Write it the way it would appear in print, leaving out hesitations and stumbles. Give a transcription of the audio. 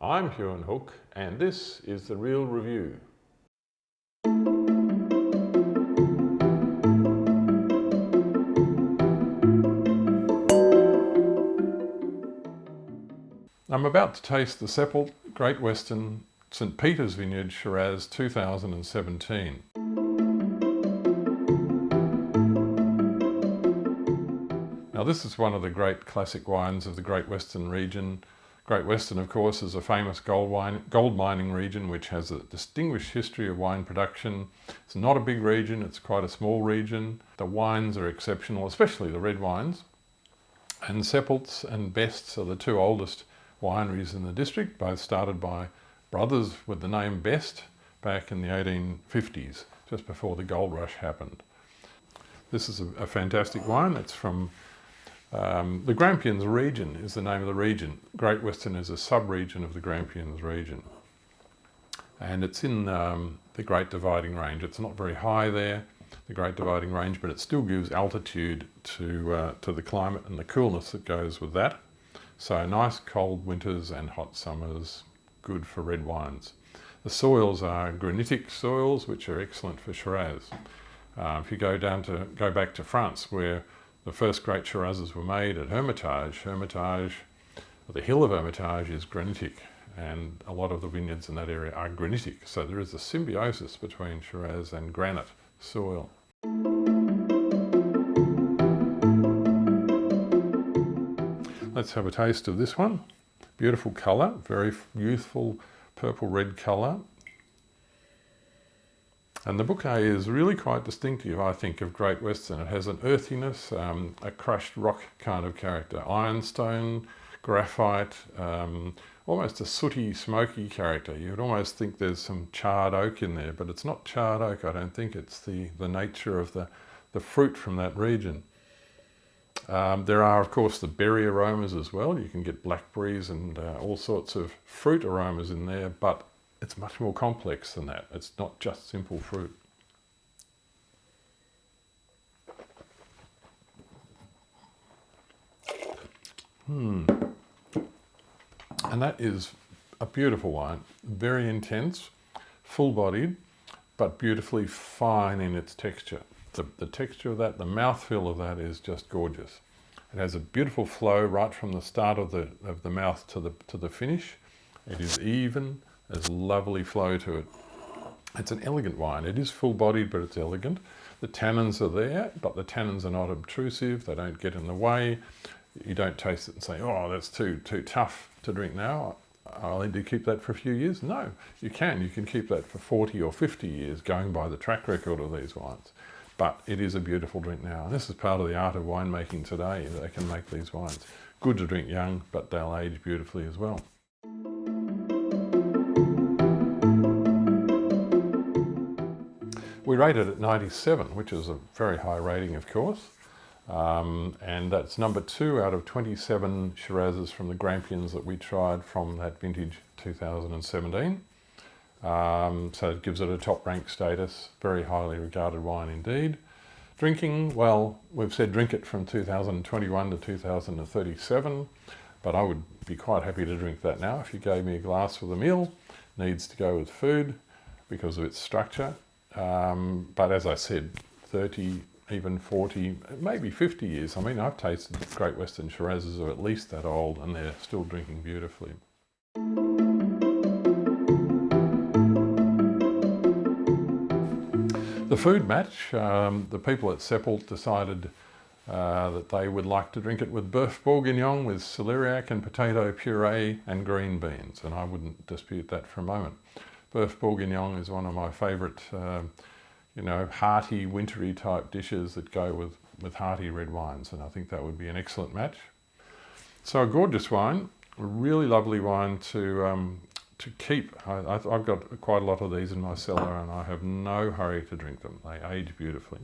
I'm Huon Hooke, and this is The Real Review. I'm about to taste the Seppelt Great Western St Peter's Vineyard Shiraz 2017. Now this is one of the great classic wines of the Great Western region. Great Western, of course, is a famous gold mining region which has a distinguished history of wine production. It's not a big region, it's quite a small region. The wines are exceptional, especially the red wines. And Seppelts and Bests are the two oldest wineries in the district, both started by brothers with the name Best back in the 1850s, just before the gold rush happened. This is a fantastic wine. It's from the Grampians region is the name of the region. Great Western is a sub-region of the Grampians region. And it's in the Great Dividing Range. It's not very high there, the Great Dividing Range, but it still gives altitude to the climate and the coolness that goes with that. So nice cold winters and hot summers, good for red wines. The soils are granitic soils, which are excellent for Shiraz. If you go back to France, where the first great Shirazes were made at Hermitage, the hill of Hermitage is granitic, and a lot of the vineyards in that area are granitic. So there is a symbiosis between Shiraz and granite soil. Let's have a taste of this one. Beautiful colour, very youthful purple-red colour. And the bouquet is really quite distinctive, I think, of Great Western. It has an earthiness, a crushed rock kind of character, ironstone, graphite, almost a sooty, smoky character. You'd almost think there's some charred oak in there, but it's not charred oak, I don't think. It's the nature of the fruit from that region. There are, of course, the berry aromas as well. You can get blackberries and all sorts of fruit aromas in there, but it's much more complex than that. It's not just simple fruit. And that is a beautiful wine, very intense, full-bodied, but beautifully fine in its texture. The texture of that, the mouthfeel of that is just gorgeous. It has a beautiful flow right from the start of the mouth to the finish. It is even. There's a lovely flow to it. It's an elegant wine. It is full-bodied, but it's elegant. The tannins are there, but the tannins are not obtrusive. They don't get in the way. You don't taste it and say, oh, that's too tough to drink now. I'll need to keep that for a few years. No, you can. You can keep that for 40 or 50 years, going by the track record of these wines. But it is a beautiful drink now. And this is part of the art of winemaking today. They can make these wines. Good to drink young, but they'll age beautifully as well. We rate it at 97, which is a very high rating, of course. And that's number 2 out of 27 Shirazes from the Grampians that we tried from that vintage 2017. So it gives it a top rank status, very highly regarded wine indeed. Drinking, well, we've said drink it from 2021 to 2037, but I would be quite happy to drink that now. If you gave me a glass with a meal, needs to go with food because of its structure. But as I said, 30, even 40, maybe 50 years. I mean, I've tasted Great Western Shirazes that are at least that old and they're still drinking beautifully. The food match, the people at Seppelt decided that they would like to drink it with bœuf bourguignon with celeriac and potato puree and green beans, and I wouldn't dispute that for a moment. Bœuf bourguignon is one of my favourite, hearty, wintry type dishes that go with hearty red wines, and I think that would be an excellent match. So a gorgeous wine, a really lovely wine to keep. I've got quite a lot of these in my cellar and I have no hurry to drink them. They age beautifully.